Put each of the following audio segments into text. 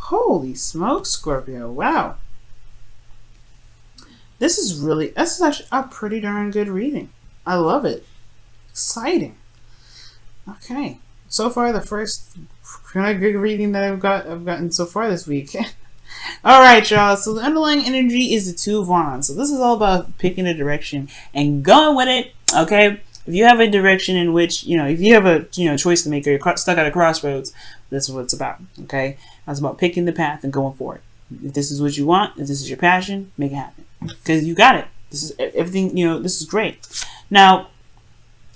Holy smoke, Scorpio. Wow. This is actually a pretty darn good reading. I love it. Exciting. Okay. So far, the first kind of good reading that I've gotten so far this week. All right, y'all. So the underlying energy is the Two of Wands. So this is all about picking a direction and going with it. Okay. If you have a direction in which, if you have a, choice to make, or you're stuck at a crossroads, this is what it's about. Okay. It's about picking the path and going for it. If this is what you want, if this is your passion, make it happen. Because you got it. This is everything, this is great. Now,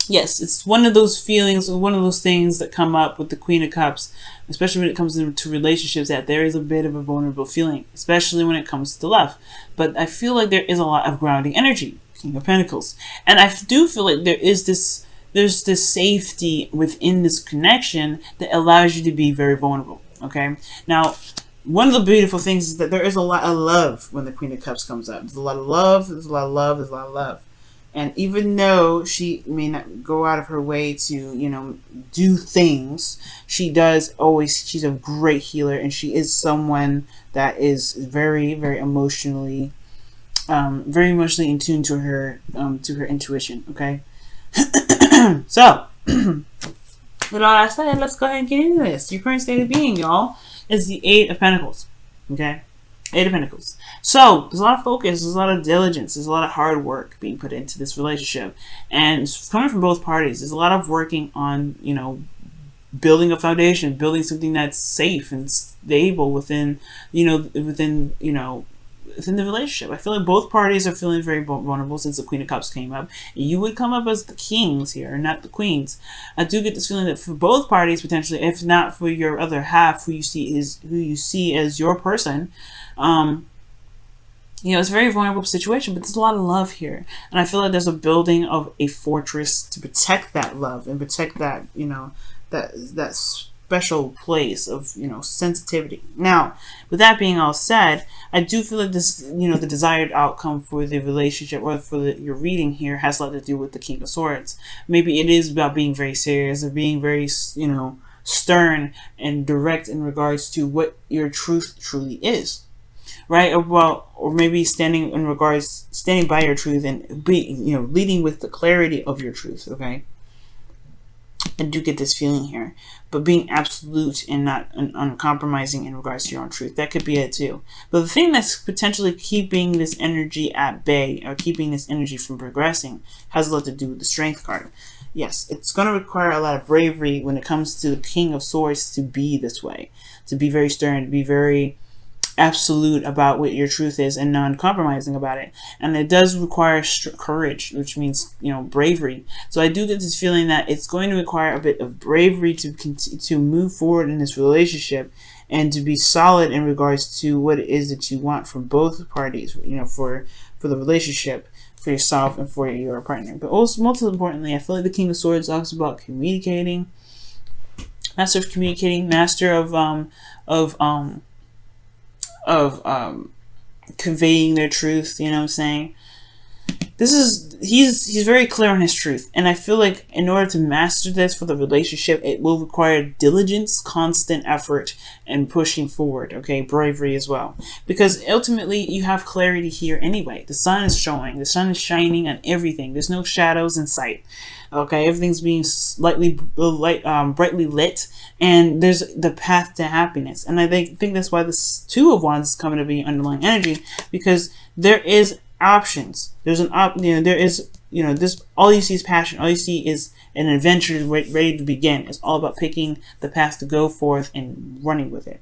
yes, it's one of those feelings, one of those things that come up with the Queen of Cups, especially when it comes to relationships, that there is a bit of a vulnerable feeling, especially when it comes to love. But I feel like there is a lot of grounding energy, King of Pentacles. And I do feel like there's this safety within this connection that allows you to be very vulnerable. Okay? Now, one of the beautiful things is that there is a lot of love when the Queen of Cups comes up. There's a lot of love, there's a lot of love, there's a lot of love. And even though she may not go out of her way to, do things, she's a great healer, and she is someone that is very, very emotionally in tune to her intuition, okay? So, with all that said, let's go ahead and get into this. Your current state of being, y'all, is the Eight of Pentacles, okay? Eight of Pentacles. So, there's a lot of focus, there's a lot of diligence, there's a lot of hard work being put into this relationship. And it's coming from both parties. There's a lot of working on, building a foundation, building something that's safe and stable within the relationship. I feel like both parties are feeling very vulnerable since the Queen of Cups came up. You would come up as the kings here, not the queens. I do get this feeling that for both parties, potentially, if not for your other half, who you see as your person, it's a very vulnerable situation, but there's a lot of love here. And I feel like there's a building of a fortress to protect that love and protect that, that special place of, sensitivity. Now, with that being all said, I do feel like this, the desired outcome for the relationship or for your reading here has a lot to do with the King of Swords. Maybe it is about being very serious or being very, stern and direct in regards to what your truth truly is. Right? Or maybe standing by your truth and leading with the clarity of your truth. Okay. I do get this feeling here, but being absolute and not uncompromising in regards to your own truth, that could be it too. But the thing that's potentially keeping this energy at bay or keeping this energy from progressing has a lot to do with the Strength card. Yes, it's going to require a lot of bravery when it comes to the King of Swords to be this way, to be very stern, to be very absolute about what your truth is and non-compromising about it. And it does require courage, which means bravery. So I do get this feeling that it's going to require a bit of bravery to move forward in this relationship and to be solid in regards to what it is that you want from both parties, for the relationship, for yourself and for your partner. But also, most importantly, I feel like the King of Swords talks about communicating, master of communicating, master of conveying their truth. You know what I'm saying? He's very clear on his truth, and I feel like in order to master this for the relationship, it will require diligence, constant effort, and pushing forward. Okay, bravery as well, because ultimately you have clarity here anyway. The sun is showing, the sun is shining on everything. There's no shadows in sight. Okay, everything's being brightly lit, and there's the path to happiness. And I think that's why this Two of Wands is coming to be underlying energy, because there is options. There's this, all you see is passion. All you see is an adventure ready to begin. It's all about picking the path to go forth and running with it.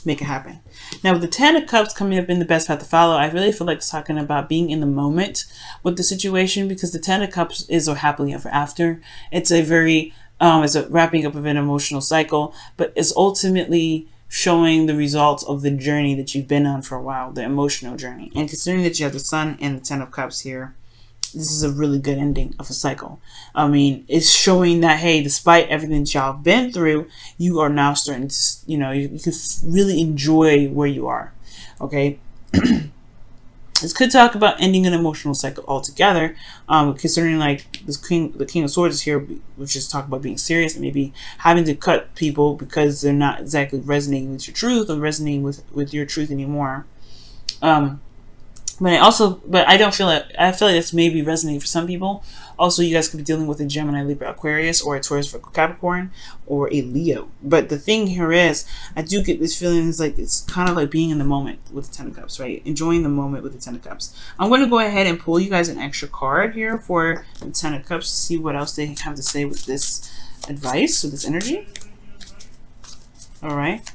Make it happen. Now, with the Ten of Cups coming up in the best path to follow, I really feel like it's talking about being in the moment with the situation, because the Ten of Cups is a happily ever after. It's a very, it's a wrapping up of an emotional cycle, but it's ultimately showing the results of the journey that you've been on for a while, the emotional journey. And considering that you have the Sun and the Ten of Cups here, this is a really good ending of a cycle. I mean, it's showing that, hey, despite everything that y'all have been through, you are now starting to, you can really enjoy where you are. Okay. This could talk about ending an emotional cycle altogether, considering like the King of Swords is here, which is talk about being serious and maybe having to cut people because they're not exactly resonating with your truth or resonating with your truth anymore. But I don't feel like, I feel like this may be resonating for some people. Also, you guys could be dealing with a Gemini, Libra, Aquarius, or a Taurus, Virgo, Capricorn, or a Leo. But the thing here is, I do get this feeling is like it's kind of like being in the moment with the Ten of Cups, right? Enjoying the moment with the Ten of Cups. I'm going to go ahead and pull you guys an extra card here for the Ten of Cups to see what else they have to say with this advice, with this energy. All right.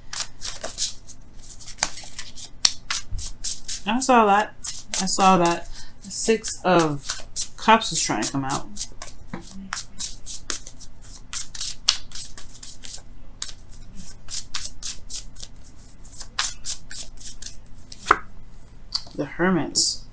I saw that. I saw that. The Six of Cups was trying to come out. The Hermits.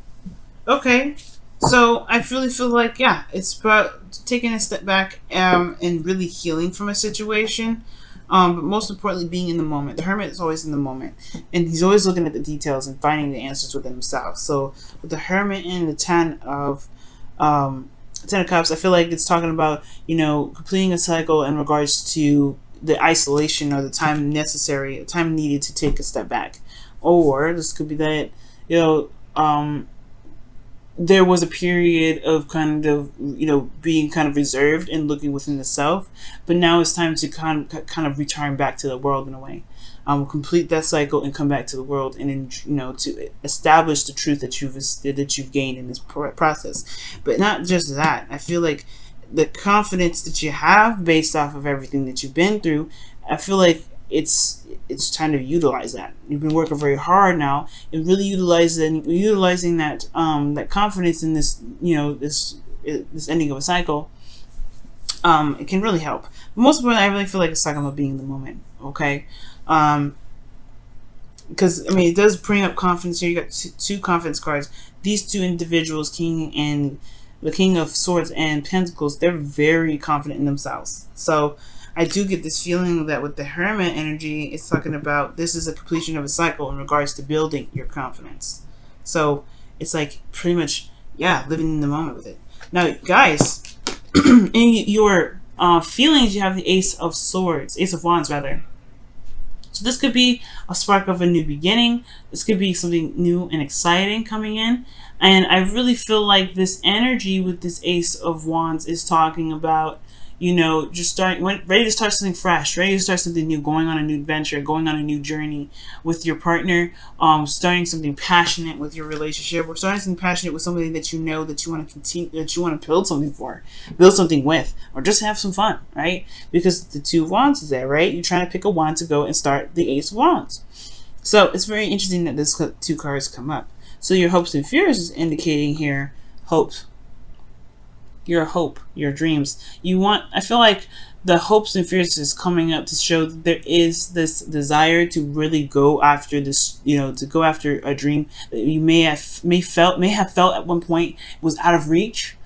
Okay. So I really feel like, yeah, it's about taking a step back and really healing from a situation. But most importantly, being in the moment. The Hermit is always in the moment. And he's always looking at the details and finding the answers within himself. So with the Hermit and the Ten of Cups, I feel like it's talking about, you know, completing a cycle in regards to the isolation or the time necessary, the time needed to take a step back. Or this could be that, you know, there was a period of kind of, you know, being kind of reserved and looking within the self, but now it's time to kind of return back to the world in a way. Complete that cycle and come back to the world, and then, you know, to establish the truth that you've gained in this process. But not just that. I feel like the confidence that you have based off of everything that you've been through, I feel like it's time to utilize that. You've been working very hard now and really utilizing that that confidence in this, you know, this ending of a cycle. It can really help. But most importantly, I really feel like it's talking about being in the moment. Okay. Because I mean, it does bring up confidence here. You got two confidence cards. These two individuals, the King of Swords and Pentacles, they're very confident in themselves. So I do get this feeling that with the Hermit energy, it's talking about this is a completion of a cycle in regards to building your confidence. So it's like pretty much, yeah, living in the moment with it. Now, guys, in your feelings, you have the Ace of Wands rather. So this could be a spark of a new beginning. This could be something new and exciting coming in. And I really feel like this energy with this Ace of Wands is talking about, you know, just ready to start something fresh, ready to start something new, going on a new adventure, going on a new journey with your partner, starting something passionate with your relationship, or starting something passionate with somebody that you know that you want to continue, that you want to build something with, or just have some fun, right? Because the Two of Wands is there, right? You're trying to pick a wand to go and start the Ace of Wands. So it's very interesting that this two cards come up. So your hopes and fears is indicating here hopes. Your hope, your dreams. I feel like the hopes and fears is coming up to show that there is this desire to really go after this, you know, to go after a dream that you may have felt at one point was out of reach,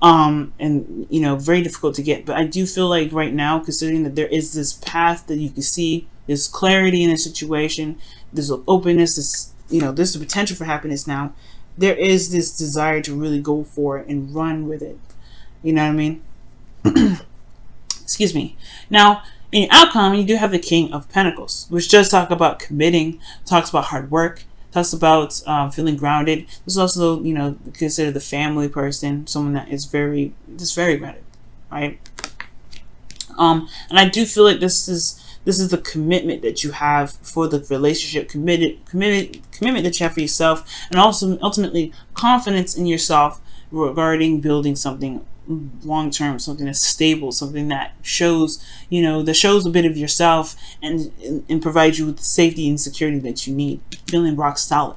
and, you know, very difficult to get. But I do feel like right now, considering that there is this path that you can see, there's clarity in a situation, there's an openness, there's the potential for happiness now. There is this desire to really go for it and run with it. You know what I mean? Excuse me. Now, in your outcome, you do have the King of Pentacles, which does talk about committing, talks about hard work, talks about feeling grounded. There's also, you know, consider the family person, someone that is very grounded, right? And I do feel like this is the commitment that you have for the relationship, commitment that you have for yourself, and also ultimately confidence in yourself regarding building something long term, something that's stable, something that shows, you know, that shows a bit of yourself and provides you with the safety and security that you need, feeling rock solid.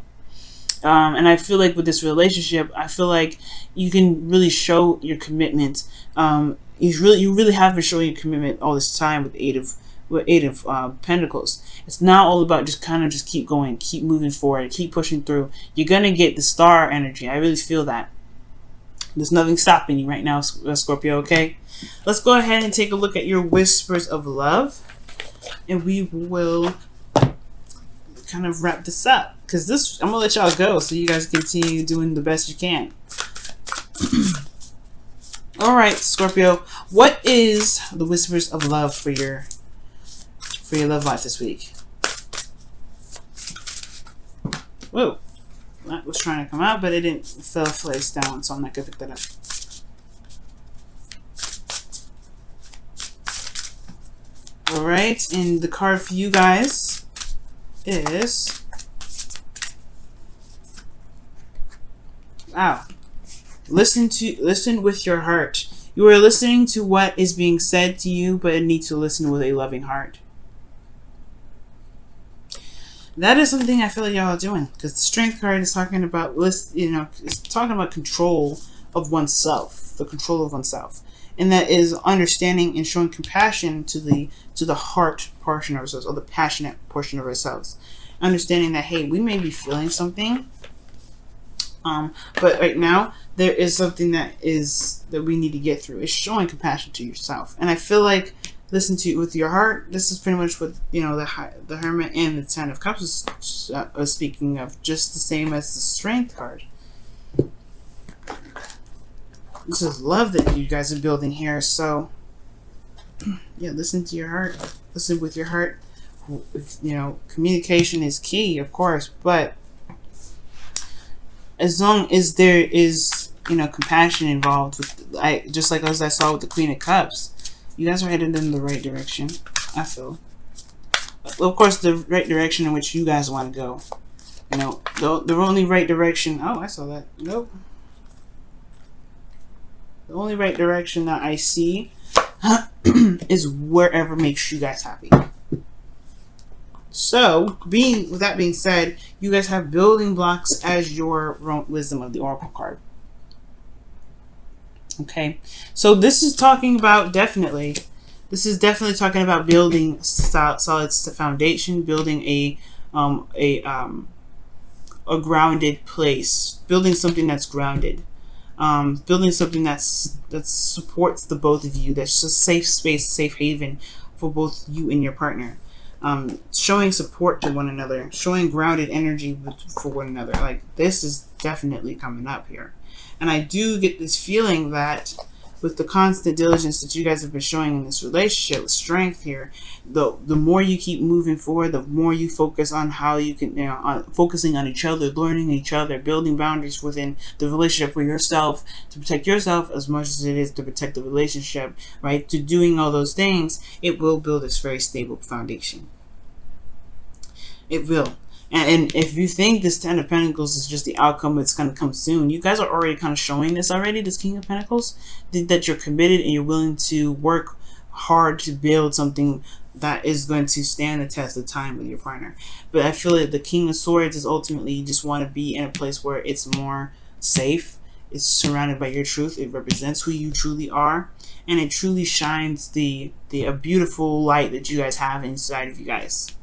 And I feel like with this relationship, I feel like you can really show your commitment. You really have been showing your commitment all this time with Eight of Pentacles. It's not all about just keep going, keep moving forward, keep pushing through. You're gonna get the star energy. I really feel that. There's nothing stopping you right now, Scorpio, okay? Let's go ahead and take a look at your whispers of love. And we will kind of wrap this up, because this, I'm gonna let y'all go so you guys continue doing the best you can. All right, Scorpio, what is the whispers of love for your love life this week? Whoa, that was trying to come out, but it didn't. It fell face down, so I'm not gonna pick that up. All right, and the card for you guys is, wow. Listen with your heart. You are listening to what is being said to you, but you need to listen with a loving heart. That is something I feel like y'all are doing, because the Strength card is talking about, it's talking about control of oneself, the control of oneself, and that is understanding and showing compassion to the heart portion of ourselves, or the passionate portion of ourselves. Understanding that, hey, we may be feeling something, but right now there is something that we need to get through. It's showing compassion to yourself, and I feel like listen to it with your heart. This is pretty much what the Hermit and the Ten of Cups is speaking of, just the same as the Strength card. This is love that you guys are building here. So yeah, listen to your heart. Listen with your heart. Communication is key, of course, but as long as there is compassion involved, just like as I saw with the Queen of Cups, you guys are headed in the right direction, I feel. Well, of course, the right direction in which you guys want to go. The only right direction. Oh, I saw that. Nope. The only right direction that I see is wherever makes you guys happy. So, with that being said, you guys have building blocks as your wisdom of the Oracle card. Okay, so this is talking about definitely talking about building solid foundation, building a grounded place, building something that's grounded, building something that supports the both of you. That's a safe space, safe haven for both you and your partner. Showing support to one another, showing grounded energy for one another. Like, this is definitely coming up here. And I do get this feeling that with the constant diligence that you guys have been showing in this relationship, with Strength here, the more you keep moving forward, the more you focus on how you can, focusing on each other, learning each other, building boundaries within the relationship for yourself, to protect yourself as much as it is to protect the relationship, right? To doing all those things, it will build this very stable foundation. It will. And if you think this Ten of Pentacles is just the outcome, it's going to come soon. You guys are already kind of showing this already, this King of Pentacles, that you're committed and you're willing to work hard to build something that is going to stand the test of time with your partner. But I feel like the King of Swords is ultimately, you just want to be in a place where it's more safe. It's surrounded by your truth. It represents who you truly are. And it truly shines a beautiful light that you guys have inside of you guys.